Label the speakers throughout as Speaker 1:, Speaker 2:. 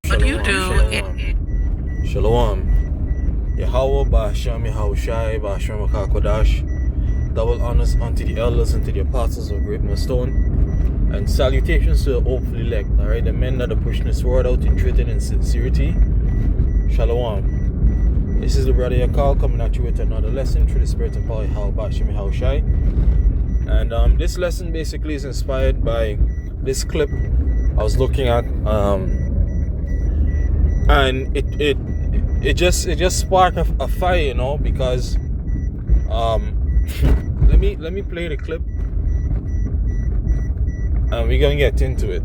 Speaker 1: What do you do?
Speaker 2: Shalom. Yahweh Ba'ashem Yahushai Ba'ashem HaKadosh. Double honors unto the elders and to the apostles of Great Millstone. And salutations to the hopeful elect. Alright, the men that are pushing this word out in truth and in sincerity. Shalom. This is the brother Yakal coming at you with another lesson through the spirit and power of Yahweh Ba'ashem Yahushai. And this lesson basically is inspired by this clip I was looking at. And it just sparked a fire, you know, because let me play the clip and we're gonna get into it.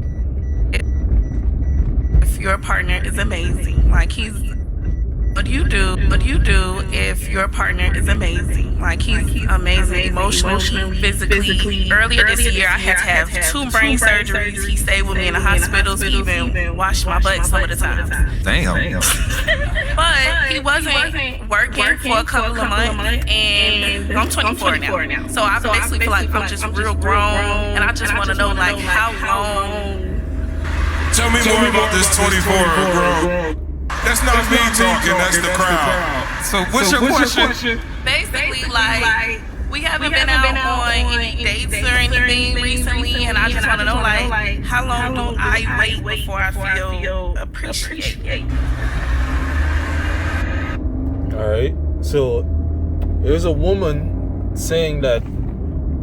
Speaker 1: If your partner is amazing, what do you do if your partner is amazing? Like he's amazing emotionally, physically. Earlier this year, I had to have 2 brain surgeries. He stayed with me in the hospitals, even washed my butt some of the times.
Speaker 3: Damn.
Speaker 1: But he wasn't working for a couple of months, and I'm 24 now. So I basically feel like I'm just real grown, and I just want to know, like, how long.
Speaker 3: Tell me more about this 24 grown. That's not me talking, that's the crowd. So what's your question?
Speaker 1: Basically, like, we haven't been out on any dates or anything recently, and I just want to know, like, how long do I wait before I feel appreciated?
Speaker 2: Alright, so there's a woman saying that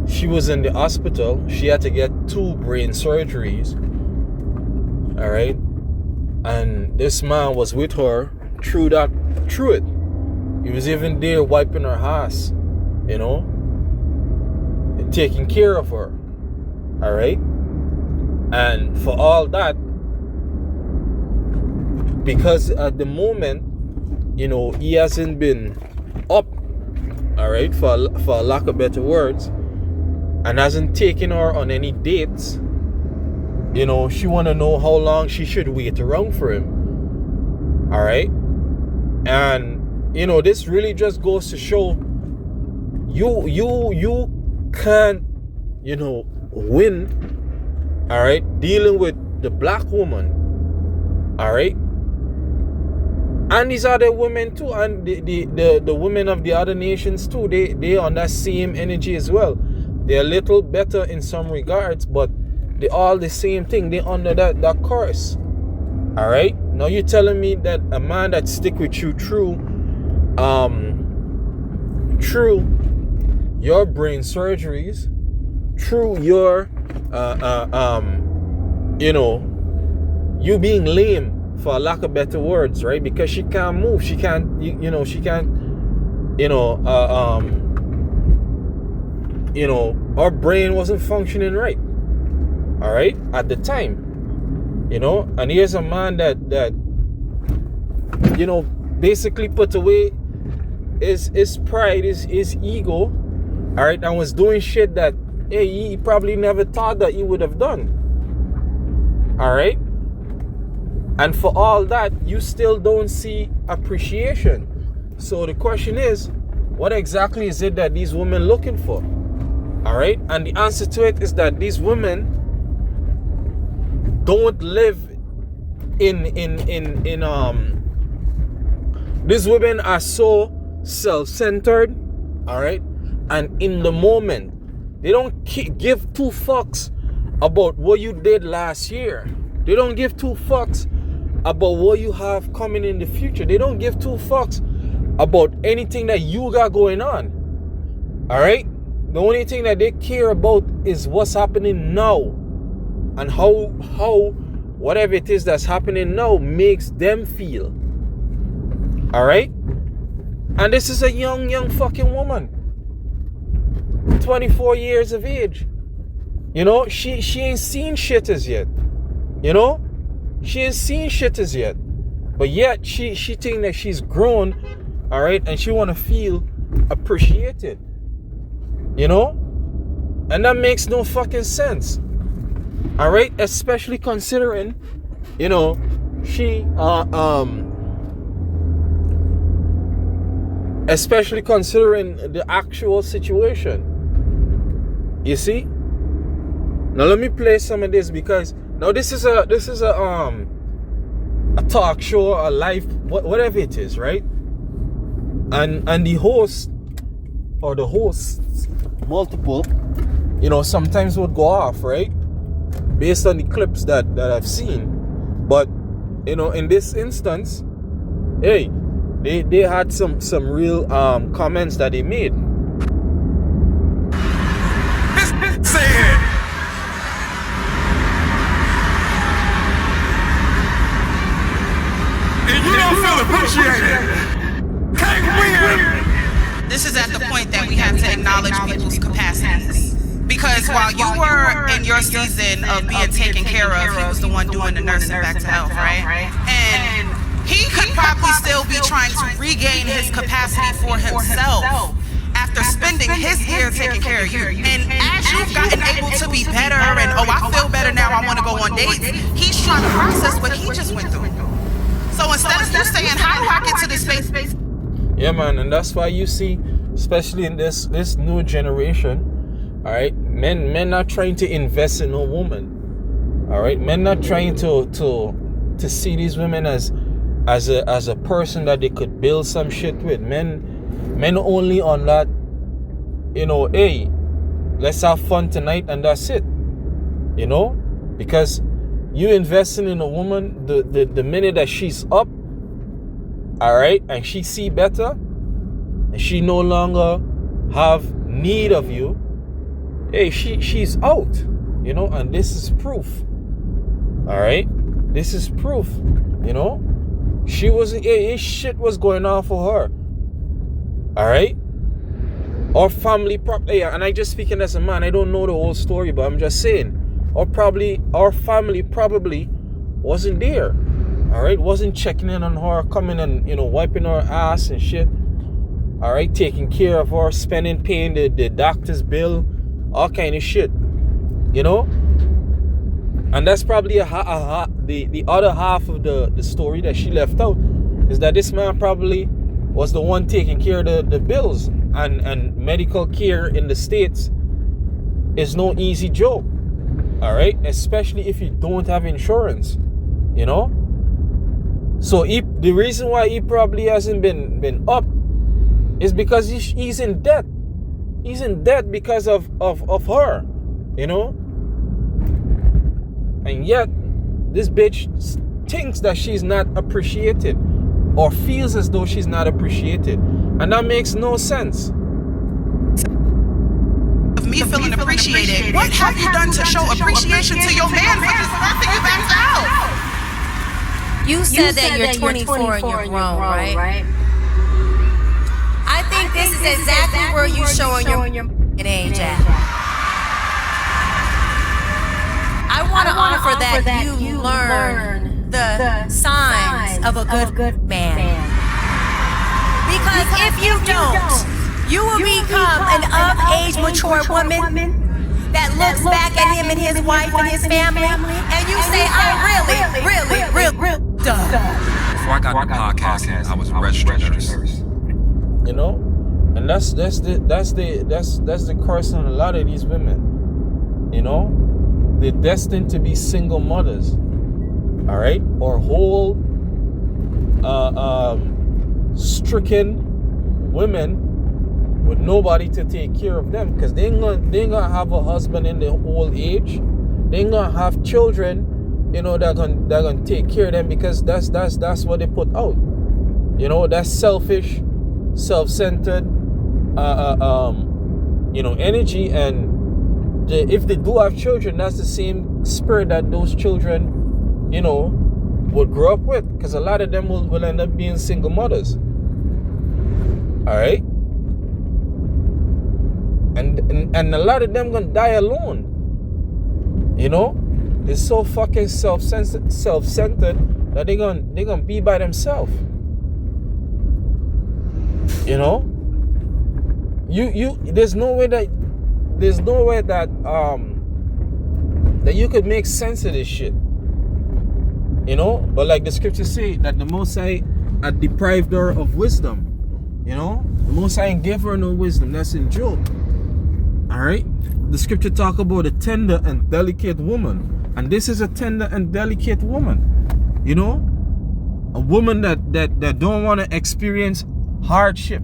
Speaker 2: she was in the hospital. She had to get 2 brain surgeries. Alright, and this man was with her through it. He was even there wiping her ass, you know, and taking care of her. Alright, and for all that, because at the moment, you know, he hasn't been up, alright, for lack of better words, and hasn't taken her on any dates. You know, she want to know how long she should wait around for him. Alright? And, you know, this really just goes to show you can't, you know, win, alright, dealing with the black woman. Alright? And these other women too, and the women of the other nations too, they on that same energy as well. They're a little better in some regards, but they all the same thing. They under that curse. Alright? Now you're telling me that a man that stick with you through your brain surgeries, through your you know, you being lame, for lack of better words, right? Because she can't move, she can't, she can't, her brain wasn't functioning right. All right, at the time, you know, and here's a man that you know, basically put away his pride, his ego, all right, and was doing shit that, hey, he probably never thought that he would have done. All right, and for all that, you still don't see appreciation. So the question is, what exactly is it that these women looking for? All right, and the answer to it is that these women don't live in these women are so self-centered, all right, and in the moment. They don't give 2 fucks about what you did last year. They don't give 2 fucks about what you have coming in the future. They don't give 2 fucks about anything that you got going on. All right, the only thing that they care about is what's happening now. And how whatever it is that's happening now makes them feel. Alright? And this is a young fucking woman. 24 years of age. You know, she ain't seen shit as yet. You know? She ain't seen shit as yet. But yet she think that she's grown, alright, and she wanna feel appreciated. You know? And that makes no fucking sense. All right, especially considering, you know, especially considering the actual situation. You see? Now let me play some of this, because now this is a talk show, a live, whatever it is, right? And the host or the hosts, multiple, you know, sometimes would go off, right? Based on the clips that I've seen. But, you know, in this instance, hey, they had some real comments that they made.
Speaker 3: Say it. And you don't feel appreciated. Can't win.
Speaker 1: This is at the point that we have to acknowledge people's capacities. Because while you were in your season of being taken care of, he was the one doing the nursing back to health, right? And he could probably still be trying to regain his capacity for himself after spending his year taking care of you. And as you've gotten able to be better and, oh, I feel better now, I want to go on dates, he's trying to process what he just went through. So instead of you saying, how do I get to this space?
Speaker 2: Yeah, man, and that's why you see, especially in this new generation, all right, men not trying to invest in a woman, all right, men not trying to see these women as a person that they could build some shit with. Men only on that, you know, hey, let's have fun tonight and that's it, you know, because you investing in a woman, the minute that she's up, all right, and she see better, and she no longer have need of you, hey, she's out, you know, and this is proof. All right, this is proof, you know. She wasn't, hey, shit was going on for her. All right, our family probably, and I just speaking as a man, I don't know the whole story, but I'm just saying, our family probably wasn't there. All right, wasn't checking in on her, coming and, you know, wiping her ass and shit. All right, taking care of her, paying the doctor's bill, all kind of shit, you know. And that's probably the other half of the story that she left out, is that this man probably was the one taking care of the bills, and medical care in the States is no easy joke. All right, especially if you don't have insurance, you know. So the reason why he probably hasn't been up is because he's in debt. He's in debt because of her, you know. And yet, this bitch thinks that she's not appreciated, or feels as though she's not appreciated. And that makes no sense.
Speaker 1: Of me feeling appreciated, what have you done to show appreciation to your man for just laughing you back out?
Speaker 4: You said that you're 24 and you're grown, right? I think this is exactly where you're showing your age at. I want to offer that you learn the signs of a good man. Because if you don't, you will become an of-age mature woman that looks back at him and his wife and his family, and you say, I'm really done.
Speaker 5: Before I got into podcasting, I was a registered nurse.
Speaker 2: You know, and that's the curse on a lot of these women. You know, they're destined to be single mothers, all right, or whole stricken women with nobody to take care of them, because they ain't gonna have a husband in their old age. They ain't gonna have children, you know, they're gonna take care of them, because that's what they put out. You know, that's selfish, self-centered, you know, energy. And if they do have children, that's the same spirit that those children, you know, would grow up with, because a lot of them will end up being single mothers. All right. And a lot of them gonna die alone. You know, they're so fucking self-centered that they're gonna be by themselves. You know, there's no way that that you could make sense of this shit. You know, but like the scriptures say, that the Most High had deprived her of wisdom. You know, the Most High gave her no wisdom. That's in Job. All right, the scripture talk about a tender and delicate woman, and this is a tender and delicate woman. You know, a woman that don't want to experience hardship.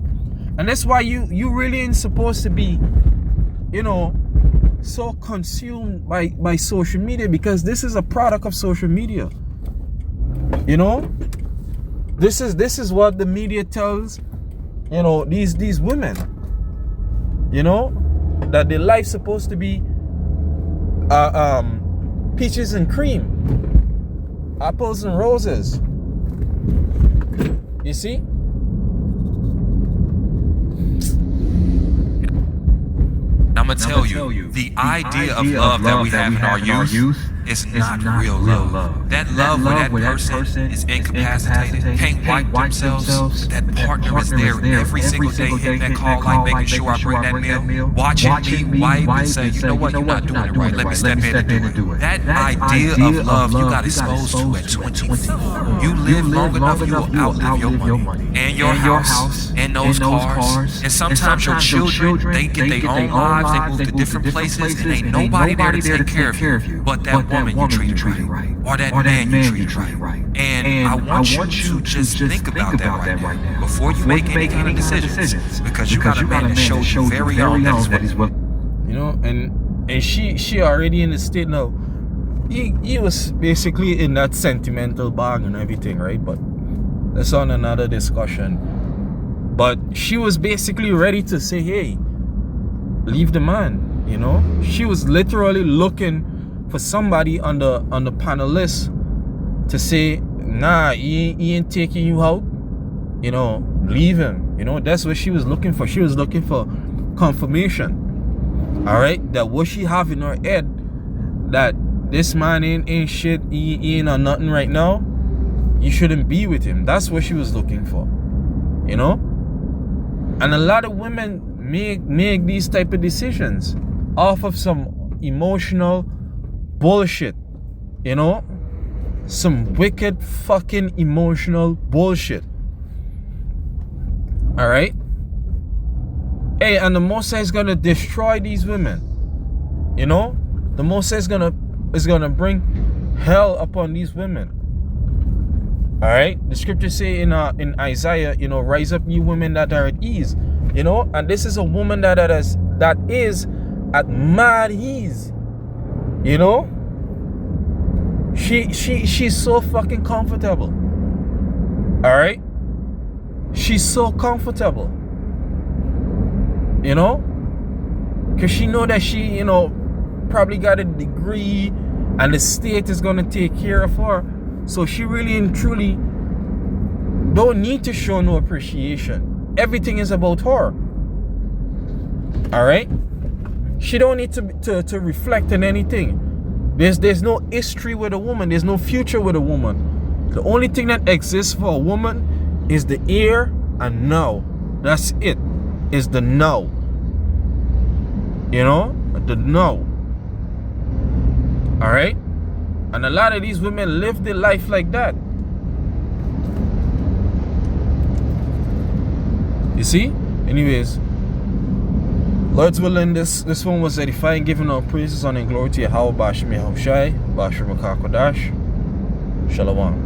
Speaker 2: And that's why you really ain't supposed to be, so consumed by social media, because this is a product of social media. This is what the media tells these women, that their life's supposed to be peaches and cream, apples and roses. You see?
Speaker 5: I'm gonna tell you, the idea of love that we have in our youth is not real love. That love where that person is incapacitated, can't wipe themselves, that partner is there every single day hitting that call light, making sure I bring that meal, watching me wipe and say, you know what, you're not doing it right, let me step in and do it. That idea of love you got exposed to at 24. You live long enough, you will outlive your money and your house and those cars. And sometimes your children, they get their own lives, they move to different places, and ain't nobody there to take care of you but that woman you treated right, or that man you treated right. And I want you to just think about that right now before you make any kind of decisions, because you got a man that showed you very young that he's what.
Speaker 2: And she already in the state now. He was basically in that sentimental bag and everything, right? But that's on another discussion. But she was basically ready to say, hey, leave the man, She was literally looking for somebody on the panel list to say, nah, he ain't taking you out, leave him. That's what she was looking for. She was looking for confirmation, all right, that what she have in her head, that this man ain't shit, he ain't on nothing right now, you shouldn't be with him. That's what she was looking for, And a lot of women make these type of decisions off of some emotional bullshit, some wicked fucking emotional bullshit. All right. Hey, and the Most High is gonna destroy these women. The Most High is gonna bring hell upon these women. All right. The scriptures say in Isaiah, rise up, you women that are at ease. And this is a woman that is at mad ease. She's so fucking comfortable. All right, she's so comfortable. Because she know that she probably got a degree and the state is gonna take care of her. So she really and truly don't need to show no appreciation. Everything is about her. All right. She don't need to reflect on anything. There's no history with a woman. There's no future with a woman. The only thing that exists for a woman is the here and now. That's it. Is the now. The now. All right. And a lot of these women live their life like that. You see? Anyways, Lord's willing, this one was edifying, giving our praises, honor and glory to Yahweh Bashim Yahushai, Bashim Makakodash. Shalom.